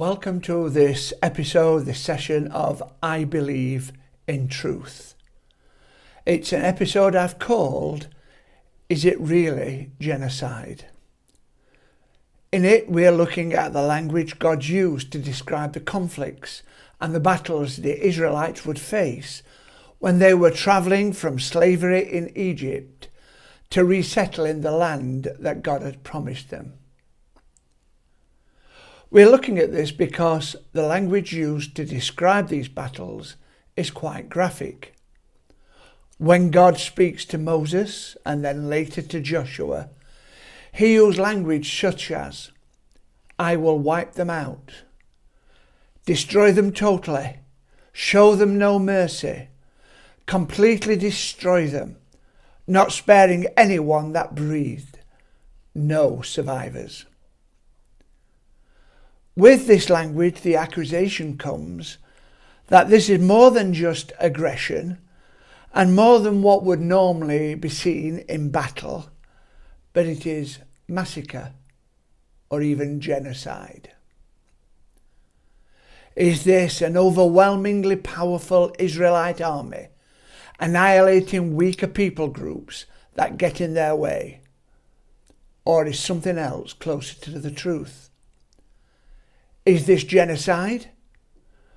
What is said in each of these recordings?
Welcome to this session of I Believe in Truth. It's an episode I've called, Is It Really Genocide? In it, we are looking at the language God used to describe the conflicts and the battles the Israelites would face when they were travelling from slavery in Egypt to resettle in the land that God had promised them. We're looking at this because the language used to describe these battles is quite graphic. When God speaks to Moses and then later to Joshua, he used language such as, I will wipe them out, destroy them totally, show them no mercy, completely destroy them, not sparing anyone that breathed, no survivors. With this language, the accusation comes that this is more than just aggression and more than what would normally be seen in battle, but it is massacre or even genocide. Is this an overwhelmingly powerful Israelite army annihilating weaker people groups that get in their way? Or is something else closer to the truth? Is this genocide?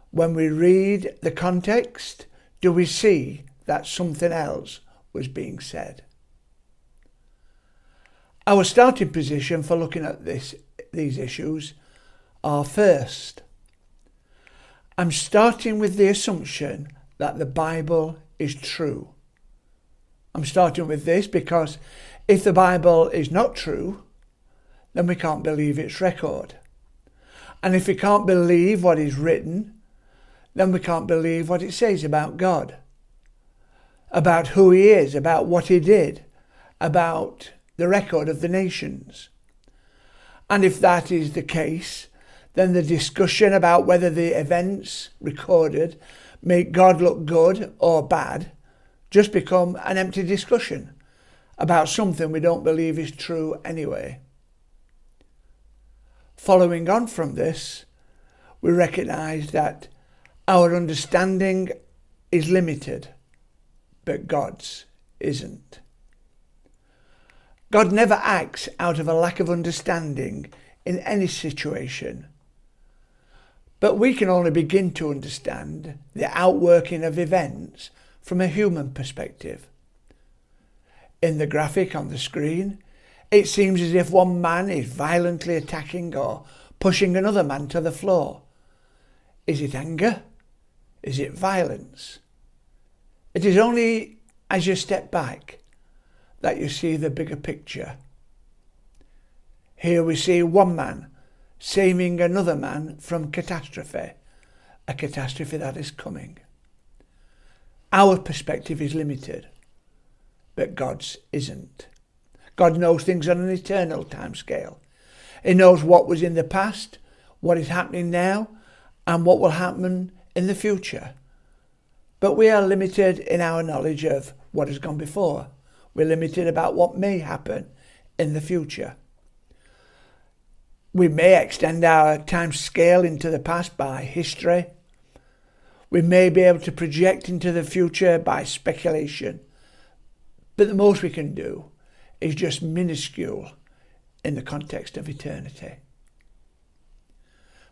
When we read the context, do we see that something else was being said? Our starting position for looking at these issues are first, I'm starting with the assumption that the Bible is true. I'm starting with this because if the Bible is not true, then we can't believe its record. And if we can't believe what is written, then we can't believe what it says about God, about who he is, about what he did, about the record of the nations. And if that is the case, then the discussion about whether the events recorded make God look good or bad just become an empty discussion about something we don't believe is true anyway. Following on from this, we recognise that our understanding is limited, but God's isn't. God never acts out of a lack of understanding in any situation, but we can only begin to understand the outworking of events from a human perspective. In the graphic on the screen, it seems as if one man is violently attacking or pushing another man to the floor. Is it anger? Is it violence? It is only as you step back that you see the bigger picture. Here we see one man saving another man from catastrophe, a catastrophe that is coming. Our perspective is limited, but God's isn't. God knows things on an eternal timescale. He knows what was in the past, what is happening now, and what will happen in the future. But we are limited in our knowledge of what has gone before. We're limited about what may happen in the future. We may extend our time scale into the past by history. We may be able to project into the future by speculation. But the most we can do is just minuscule in the context of eternity.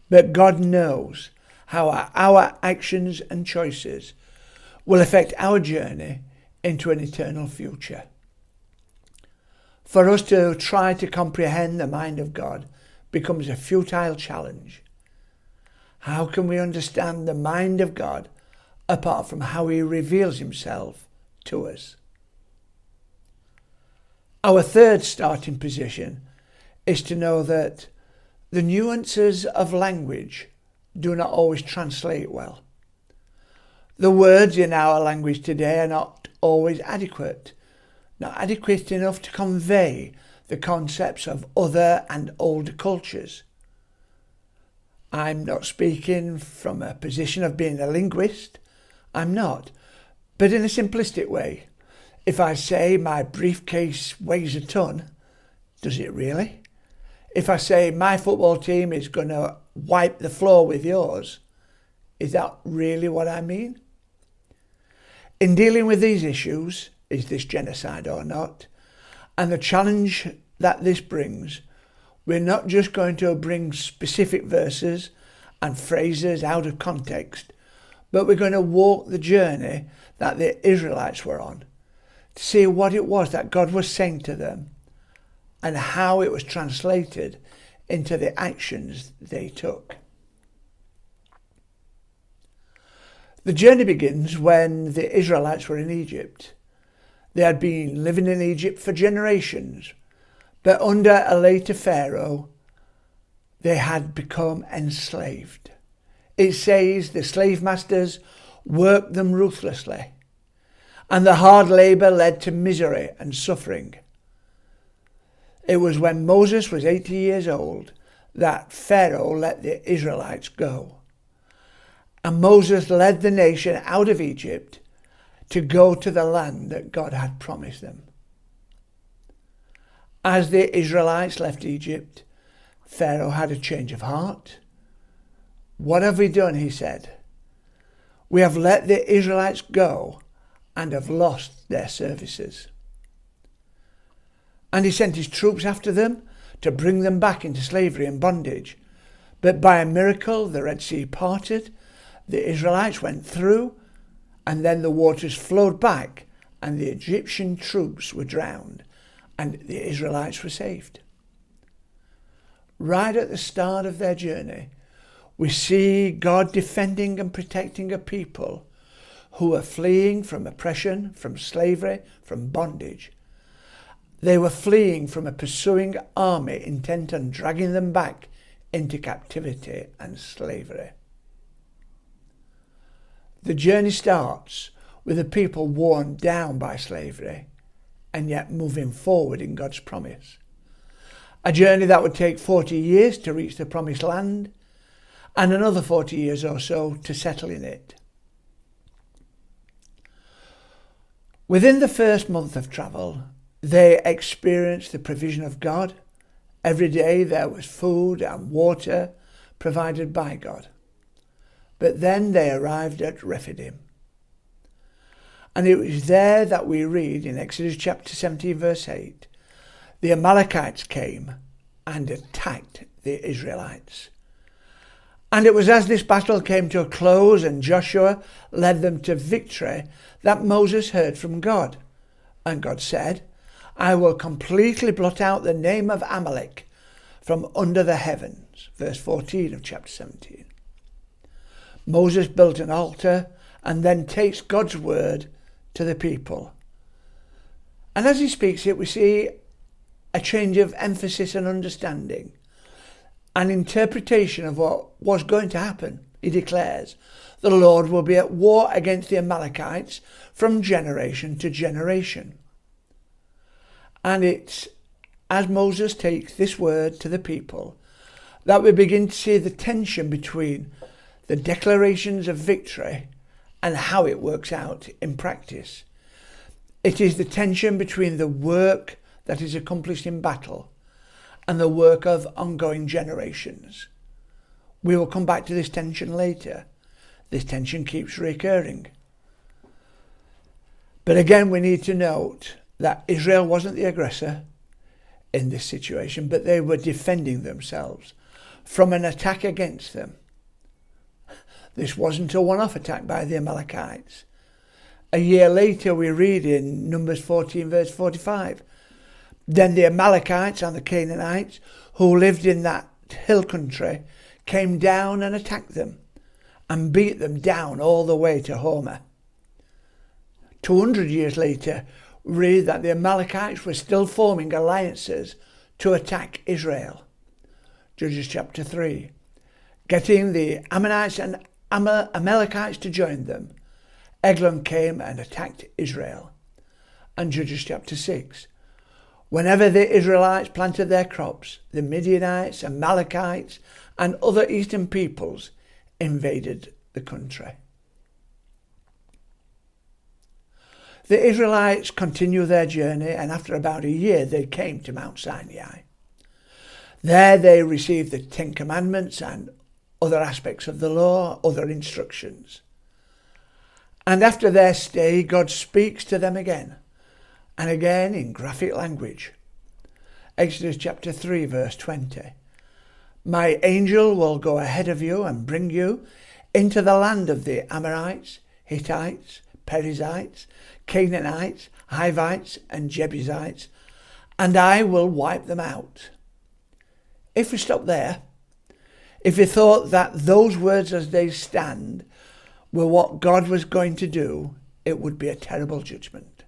But God knows how our actions and choices will affect our journey into an eternal future. For us to try to comprehend the mind of God becomes a futile challenge. How can we understand the mind of God apart from how he reveals himself to us? Our third starting position is to know that the nuances of language do not always translate well. The words in our language today are not always adequate, not adequate enough to convey the concepts of other and older cultures. I'm not speaking from a position of being a linguist. I'm not. But in a simplistic way, if I say my briefcase weighs a ton, does it really? If I say my football team is going to wipe the floor with yours. Is that really what I mean? In dealing with these issues, is this genocide or not, and the challenge that this brings, we're not just going to bring specific verses and phrases out of context, but we're going to walk the journey that the Israelites were on to see what it was that God was saying to them and how it was translated into the actions they took. The journey begins when the Israelites were in Egypt. They had been living in Egypt for generations, but under a later Pharaoh, they had become enslaved. It says the slave masters worked them ruthlessly, and the hard labour led to misery and suffering. It was when Moses was 80 years old that Pharaoh let the Israelites go. And Moses led the nation out of Egypt to go to the land that God had promised them. As the Israelites left Egypt, Pharaoh had a change of heart. "What have we done?" he said. "We have let the Israelites go and have lost their services." And he sent his troops after them to bring them back into slavery and bondage. But by a miracle, the Red Sea parted, the Israelites went through, and then the waters flowed back, and the Egyptian troops were drowned, and the Israelites were saved. Right at the start of their journey, we see God defending and protecting a people who were fleeing from oppression, from slavery, from bondage. They were fleeing from a pursuing army intent on dragging them back into captivity and slavery. The journey starts with the people worn down by slavery and yet moving forward in God's promise. A journey that would take 40 years to reach the promised land and another 40 years or so to settle in it. Within the first month of travel, they experienced the provision of God. Every day there was food and water provided by God. But then they arrived at Rephidim. And it was there that we read in Exodus chapter 17 verse 8, the Amalekites came and attacked the Israelites. And it was as this battle came to a close and Joshua led them to victory that Moses heard from God. And God said, "I will completely blot out the name of Amalek from under the heavens." Verse 14 of chapter 17. Moses built an altar and then takes God's word to the people. And as he speaks it, we see a change of emphasis and understanding, an interpretation of what was going to happen. He declares, "The Lord will be at war against the Amalekites from generation to generation." And it's as Moses takes this word to the people that we begin to see the tension between the declarations of victory and how it works out in practice. It is the tension between the work that is accomplished in battle and the work of ongoing generations. We will come back to this tension later. This tension keeps recurring. But again, we need to note that Israel wasn't the aggressor in this situation, but they were defending themselves from an attack against them. This wasn't a one-off attack by the Amalekites. A year later, we read in Numbers 14 verse 45, "Then the Amalekites and the Canaanites who lived in that hill country came down and attacked them and beat them down all the way to Homer." 200 years later, we read that the Amalekites were still forming alliances to attack Israel. Judges chapter 3. Getting the Ammonites and Amalekites to join them, Eglon came and attacked Israel. And Judges chapter 6. Whenever the Israelites planted their crops, the Midianites, Amalekites, and other eastern peoples invaded the country. The Israelites continued their journey, and after about a year they came to Mount Sinai. There they received the 10 Commandments and other aspects of the law, other instructions. And after their stay, God speaks to them again, and again in graphic language. Exodus chapter 3 verse 20. My angel will go ahead of you and bring you into the land of the Amalekites, Hittites, Perizzites, Canaanites, Hivites and Jebusites, and I will wipe them out. If we stop there, if you thought that those words as they stand were what God was going to do, it would be a terrible judgment.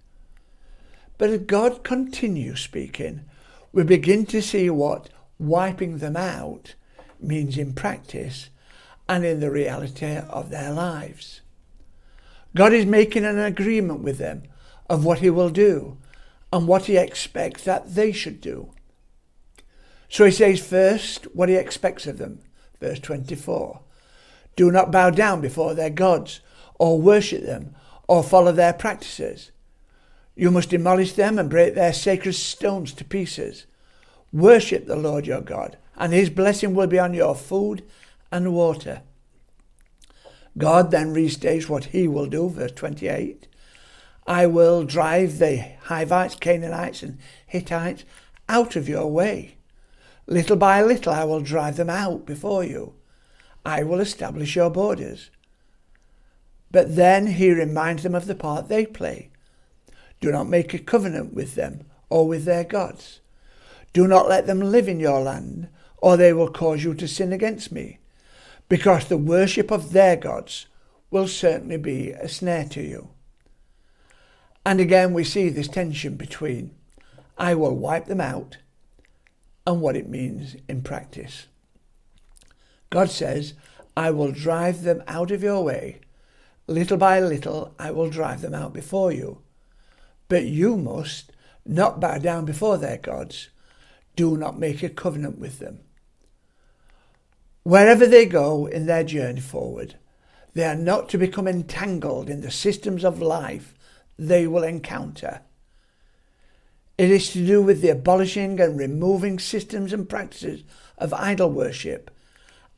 But as God continues speaking, we begin to see what wiping them out means in practice and in the reality of their lives. God is making an agreement with them of what he will do and what he expects that they should do. So he says first what he expects of them. Verse 24. Do not bow down before their gods or worship them or follow their practices. You must demolish them and break their sacred stones to pieces. Worship the Lord your God, and his blessing will be on your food and water. God then restates what he will do, verse 28. I will drive the Hivites, Canaanites and Hittites out of your way. Little by little I will drive them out before you. I will establish your borders. But then he reminds them of the part they play. Do not make a covenant with them or with their gods. Do not let them live in your land, or they will cause you to sin against me, because the worship of their gods will certainly be a snare to you. And again we see this tension between I will wipe them out and what it means in practice. God says, I will drive them out of your way. Little by little I will drive them out before you. But you must not bow down before their gods. Do not make a covenant with them. Wherever they go in their journey forward, they are not to become entangled in the systems of life they will encounter. It is to do with the abolishing and removing systems and practices of idol worship,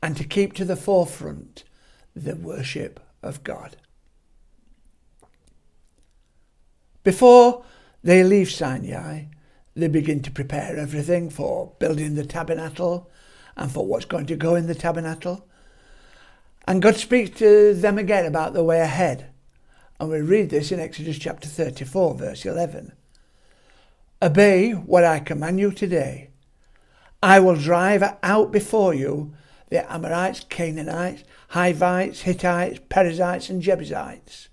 and to keep to the forefront the worship of God. Before they leave Sinai, they begin to prepare everything for building the tabernacle and for what's going to go in the tabernacle. And God speaks to them again about the way ahead. And we read this in Exodus chapter 34, verse 11. Obey what I command you today. I will drive out before you the Amalekites, Canaanites, Hivites, Hittites, Perizzites and Jebusites.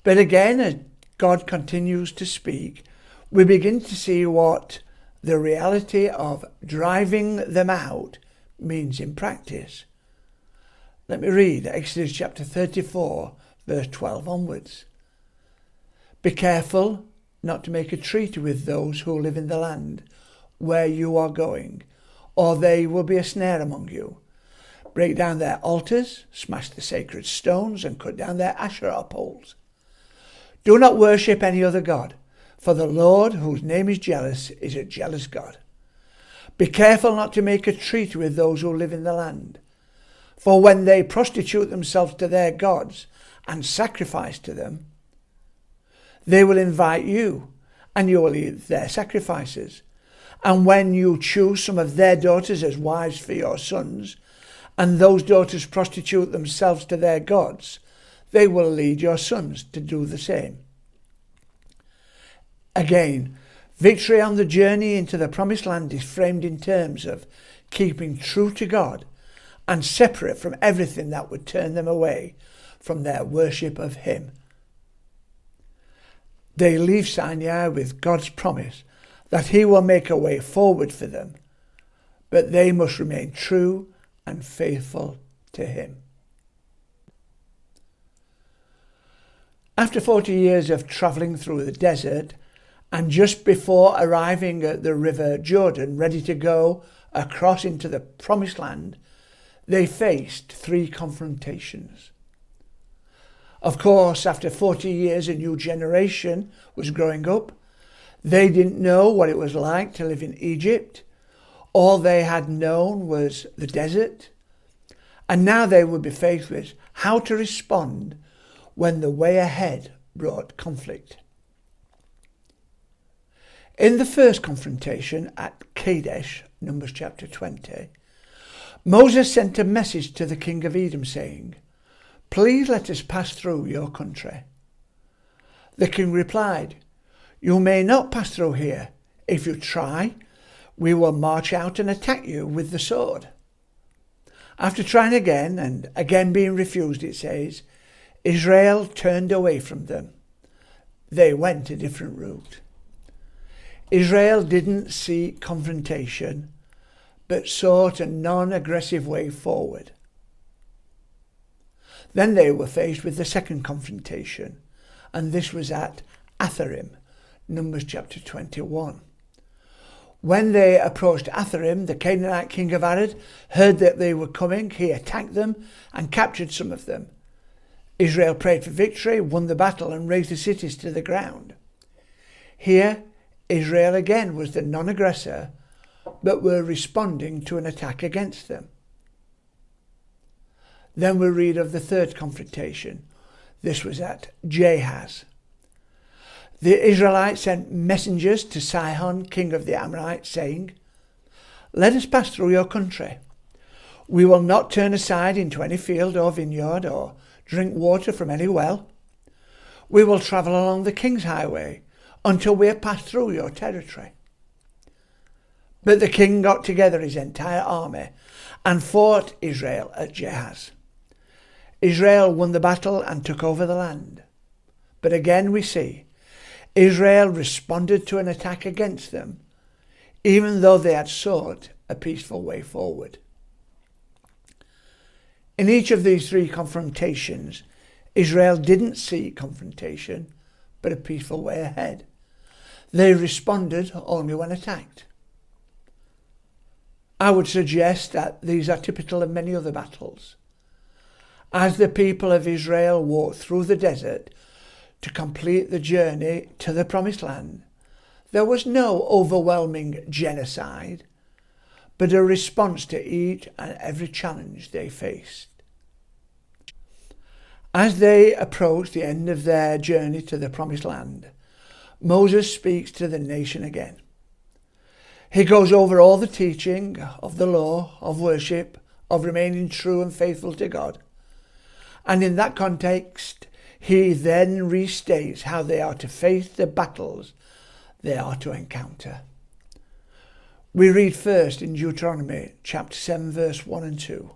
But again, as God continues to speak, we begin to see what the reality of driving them out means in practice. Let me read Exodus chapter 34, verse 12 onwards. Be careful not to make a treaty with those who live in the land where you are going, or they will be a snare among you. Break down their altars, smash the sacred stones, and cut down their Asherah poles. Do not worship any other god, for the Lord, whose name is jealous, is a jealous God. Be careful not to make a treaty with those who live in the land, for when they prostitute themselves to their gods and sacrifice to them, they will invite you, and you will eat their sacrifices. And when you choose some of their daughters as wives for your sons, and those daughters prostitute themselves to their gods, they will lead your sons to do the same. Again, victory on the journey into the promised land is framed in terms of keeping true to God and separate from everything that would turn them away from their worship of him. They leave Sinai with God's promise that he will make a way forward for them, but they must remain true and faithful to him. After 40 years of travelling through the desert, and just before arriving at the river Jordan, ready to go across into the promised land, they faced 3 confrontations. Of course, after 40 years, a new generation was growing up. They didn't know what it was like to live in Egypt. All they had known was the desert. And now they would be faced with how to respond when the way ahead brought conflict. In the first confrontation at Kadesh, Numbers chapter 20, Moses sent a message to the king of Edom saying, "Please let us pass through your country." The king replied, "You may not pass through here. If you try, we will march out and attack you with the sword." After trying again and again being refused, it says, Israel turned away from them. They went a different route. Israel didn't seek confrontation, but sought a non-aggressive way forward. Then they were faced with the second confrontation, and this was at Atharim, Numbers chapter 21. When they approached Atharim, the Canaanite king of Arad heard that they were coming. He attacked them and captured some of them. Israel prayed for victory, won the battle, and razed the cities to the ground. Here, Israel again was the non-aggressor, but were responding to an attack against them. Then we read of the third confrontation. This was at Jahaz. The Israelites sent messengers to Sihon, king of the Amalekites, saying, "Let us pass through your country. We will not turn aside into any field or vineyard or drink water from any well. We will travel along the king's highway until we have passed through your territory." But the king got together his entire army and fought Israel at Jahaz. Israel won the battle and took over the land. But again we see Israel responded to an attack against them, even though they had sought a peaceful way forward. In each of these three confrontations, Israel didn't seek confrontation, but a peaceful way ahead. They responded only when attacked. I would suggest that these are typical of many other battles. As the people of Israel walked through the desert to complete the journey to the promised land, there was no overwhelming genocide, but a response to each and every challenge they faced. As they approached the end of their journey to the promised land, Moses speaks to the nation again. He goes over all the teaching of the law, of worship, of remaining true and faithful to God. And in that context, he then restates how they are to face the battles they are to encounter. We read first in Deuteronomy chapter 7, verse 1 and 2.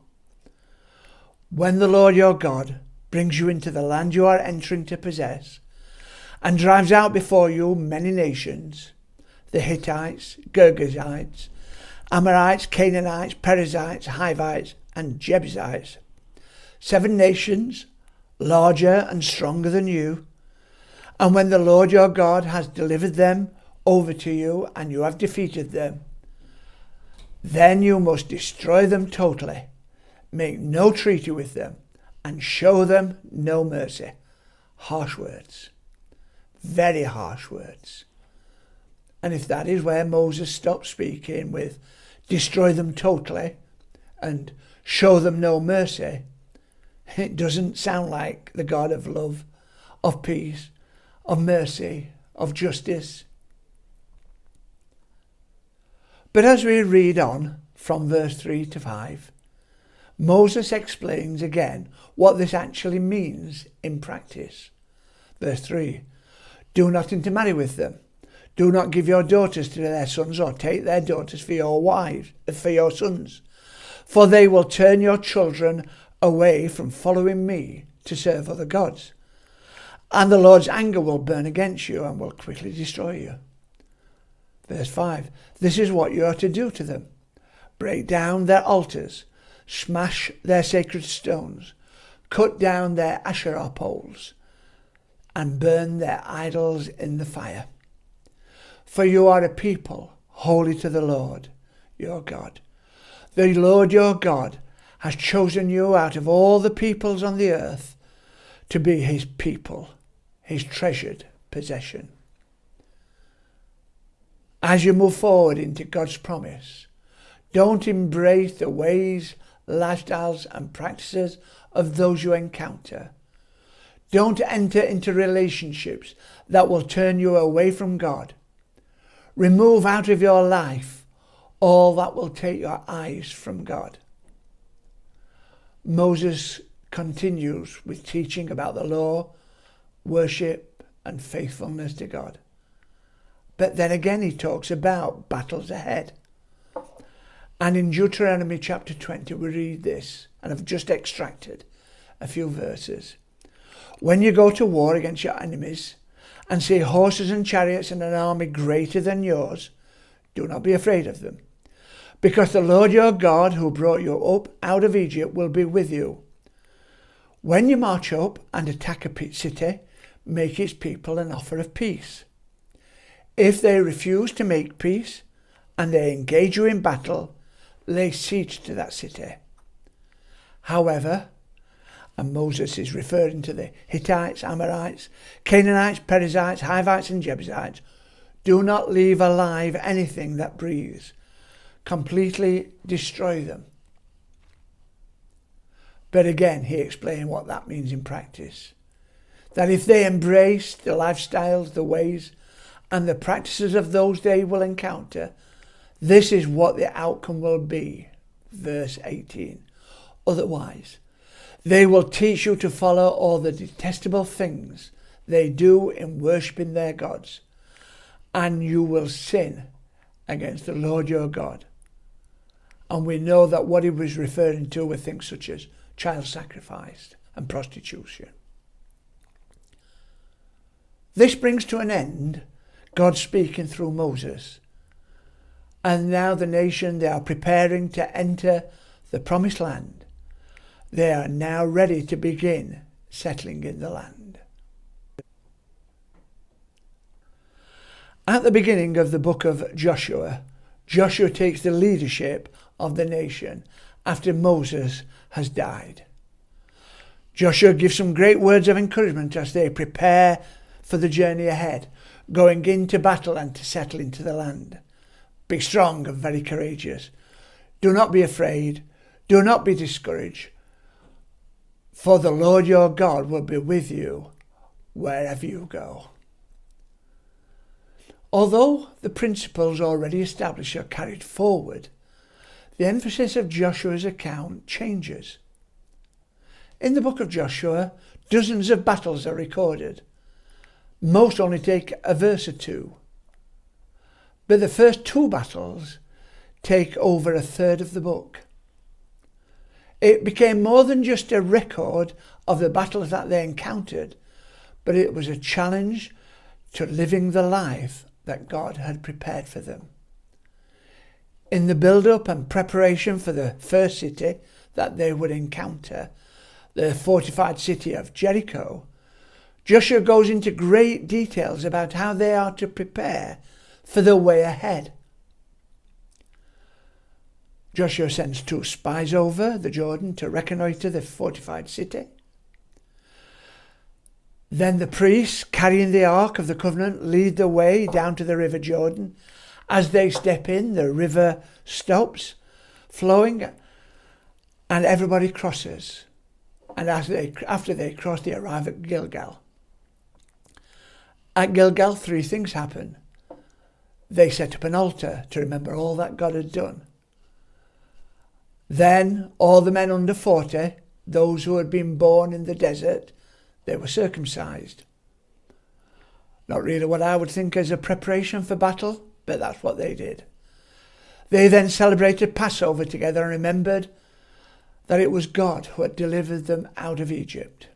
"When the Lord your God brings you into the land you are entering to possess, and drives out before you many nations, the Hittites, Girgashites, Amorites, Canaanites, Perizzites, Hivites, and Jebusites, 7 nations, larger and stronger than you, and when the Lord your God has delivered them over to you and you have defeated them, then you must destroy them totally, make no treaty with them, and show them no mercy." Harsh words. Very harsh words. And if that is where Moses stopped speaking with destroy them totally and show them no mercy, it doesn't sound like the God of love, of peace, of mercy, of justice. But as we read on from verse 3 to 5, Moses explains again what this actually means in practice. Verse 3, "Do not intermarry with them. Do not give your daughters to their sons or take their daughters for your wives, for your sons, for they will turn your children away from following me to serve other gods. And the Lord's anger will burn against you and will quickly destroy you." Verse 5, "This is what you are to do to them. Break down their altars, smash their sacred stones, cut down their Asherah poles, and burn their idols in the fire. For you are a people holy to the Lord your God. The Lord your God has chosen you out of all the peoples on the earth to be his people, his treasured possession." As you move forward into God's promise, don't embrace the ways, lifestyles and practices of those you encounter. Don't enter into relationships that will turn you away from God. Remove out of your life all that will take your eyes from God. Moses continues with teaching about the law, worship, and faithfulness to God. But then again he talks about battles ahead. And in Deuteronomy chapter 20 we read this, and I've just extracted a few verses. When you go to war against your enemies and see horses and chariots and an army greater than yours, do not be afraid of them, because the Lord your God who brought you up out of Egypt will be with you. When you march up and attack a city, make its people an offer of peace. If they refuse to make peace and they engage you in battle, lay siege to that city. However, and Moses is referring to the Hittites, Amalekites, Canaanites, Perizzites, Hivites and Jebusites, do not leave alive anything that breathes. Completely destroy them. But again, he explained what that means in practice. That if they embrace the lifestyles, the ways, and the practices of those they will encounter, this is what the outcome will be. Verse 18. Otherwise, they will teach you to follow all the detestable things they do in worshipping their gods, and you will sin against the Lord your God. And we know that what he was referring to were things such as child sacrifice and prostitution. This brings to an end God speaking through Moses. And now the nation, they are preparing to enter the promised land. They are now ready to begin settling in the land. At the beginning of the book of Joshua, Joshua takes the leadership of the nation after Moses has died. Joshua gives some great words of encouragement as they prepare for the journey ahead, going into battle and to settle into the land. Be strong and very courageous. Do not be afraid. Do not be discouraged. For the Lord your God will be with you wherever you go. Although the principles already established are carried forward, the emphasis of Joshua's account changes. In the book of Joshua, dozens of battles are recorded. Most only take a verse or two. But the first two battles take over a third of the book. It became more than just a record of the battles that they encountered, but it was a challenge to living the life that God had prepared for them. In the build-up and preparation for the first city that they would encounter, the fortified city of Jericho, Joshua goes into great details about how they are to prepare for the way ahead. Joshua sends 2 spies over the Jordan to reconnoiter the fortified city. Then the priests carrying the Ark of the Covenant lead the way down to the river Jordan. As they step in, the river stops flowing and everybody crosses. And after they cross, they arrive at Gilgal. At Gilgal, 3 things happen. They set up an altar to remember all that God had done. Then all the men under 40, those who had been born in the desert, they were circumcised. Not really what I would think as a preparation for battle, but that's what they did. They then celebrated Passover together and remembered that it was God who had delivered them out of Egypt.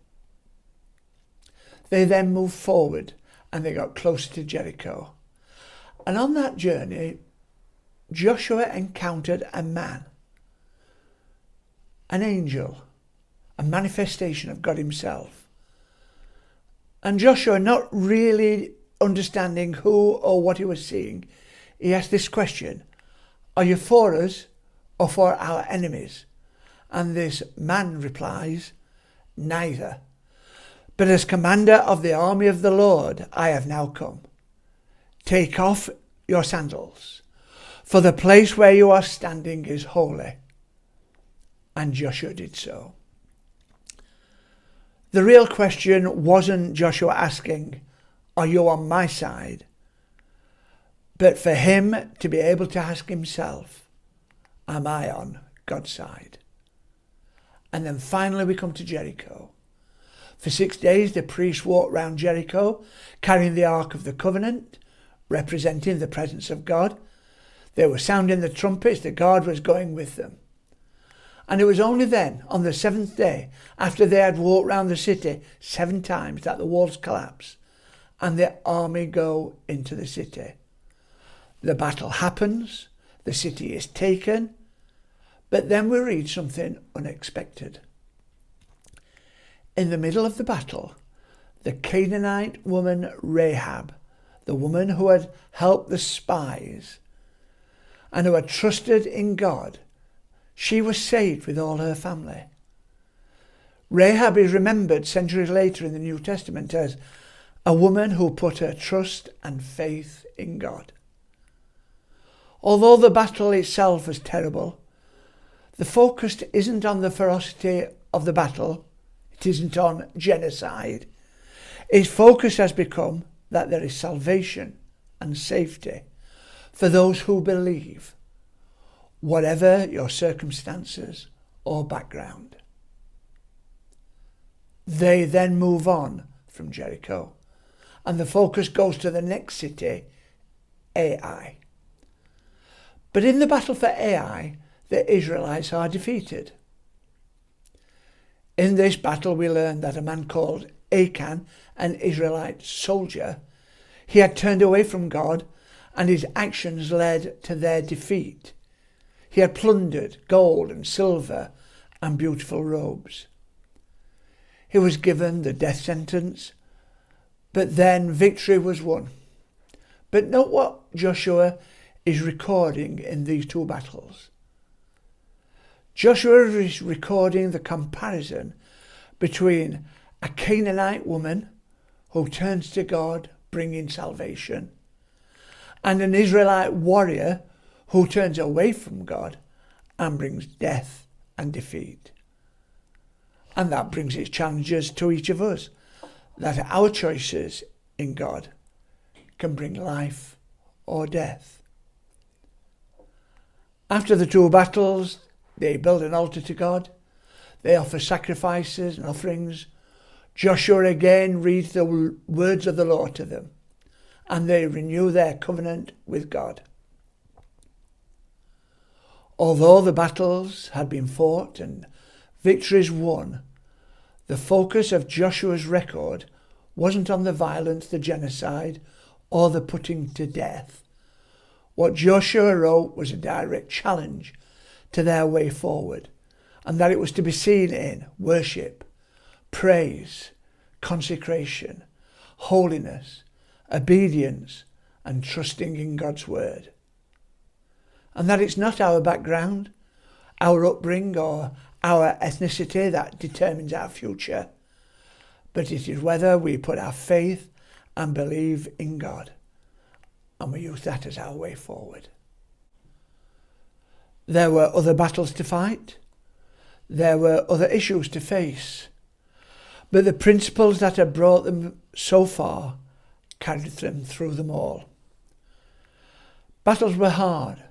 They then moved forward and they got closer to Jericho. And on that journey, Joshua encountered a man, an angel, a manifestation of God himself. And Joshua, not really understanding who or what he was seeing, he asked this question: are you for us or for our enemies? And this man replies, neither. But as commander of the army of the Lord, I have now come. Take off your sandals, for the place where you are standing is holy. and Joshua did so. The real question wasn't Joshua asking, "Are you on my side?" but for him to be able to ask himself, "Am I on God's side?" And then finally we come to Jericho. For 6 days the priests walked round Jericho carrying the Ark of the Covenant, representing the presence of God. They were sounding the trumpets, the guard was going with them. And it was only then, on the 7th day, after they had walked round the city 7 times, that the walls collapse and the army go into the city. The battle happens, the city is taken, but then we read something unexpected. In the middle of the battle, the Canaanite woman Rahab, the woman who had helped the spies and who had trusted in God, she was saved with all her family. Rahab is remembered centuries later in the New Testament as a woman who put her trust and faith in God. Although the battle itself was terrible, the focus isn't on the ferocity of the battle, it isn't on genocide. Its focus has become that there is salvation and safety for those who believe, whatever your circumstances or background. They then move on from Jericho, and the focus goes to the next city, Ai. But in the battle for Ai, the Israelites are defeated. In this battle we learn that a man called Achan, an Israelite soldier, he had turned away from God and his actions led to their defeat. He had plundered gold and silver and beautiful robes. He was given the death sentence, but then victory was won. But note what Joshua is recording in these 2 battles. Joshua is recording the comparison between a Canaanite woman who turns to God, bringing salvation, and an Israelite warrior who turns away from God and brings death and defeat. And that brings its challenges to each of us, that our choices in God can bring life or death. After the 2 battles, they build an altar to God. They offer sacrifices and offerings. Joshua again reads the words of the Lord to them, and they renew their covenant with God. Although the battles had been fought and victories won, the focus of Joshua's record wasn't on the violence, the genocide, or the putting to death. What Joshua wrote was a direct challenge to their way forward, and that it was to be seen in worship, praise, consecration, holiness, obedience, and trusting in God's word. And that it's not our background, our upbringing, or our ethnicity that determines our future, but it is whether we put our faith and believe in God, and we use that as our way forward. There were other battles to fight. There were other issues to face. But the principles that had brought them so far carried them through them all. Battles were hard,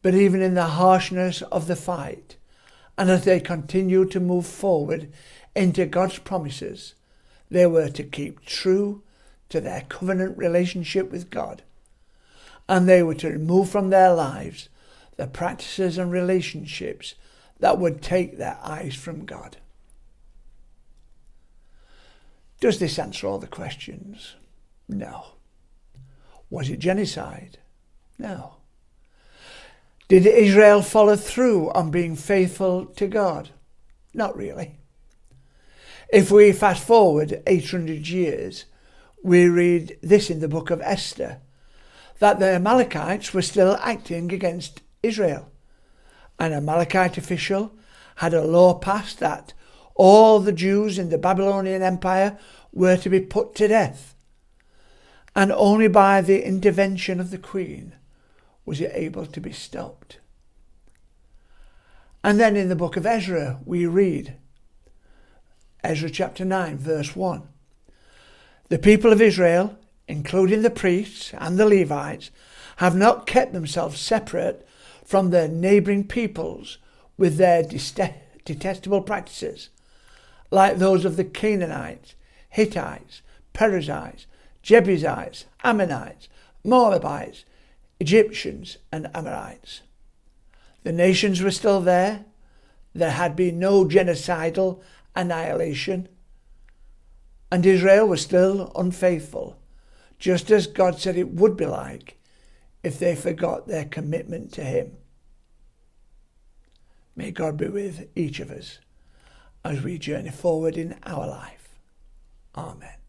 but even in the harshness of the fight, and as they continued to move forward into God's promises, they were to keep true to their covenant relationship with God, and they were to remove from their lives the practices and relationships that would take their eyes from God. Does this answer all the questions? No. Was it genocide? No. Did Israel follow through on being faithful to God? Not really. If we fast forward 800 years, we read this in the book of Esther, that the Amalekites were still acting against Israel. An Amalekite official had a law passed that all the Jews in the Babylonian Empire were to be put to death. And only by the intervention of the queen was it able to be stopped. And then in the book of Ezra we read, Ezra chapter 9 verse 1. The people of Israel, including the priests and the Levites, have not kept themselves separate from their neighbouring peoples with their detestable practices, like those of the Canaanites, Hittites, Perizzites, Jebusites, Ammonites, Moabites, Egyptians and Amalekites. The nations were still there. There had been no genocidal annihilation. And Israel was still unfaithful, just as God said it would be like if they forgot their commitment to him. May God be with each of us as we journey forward in our life. Amen.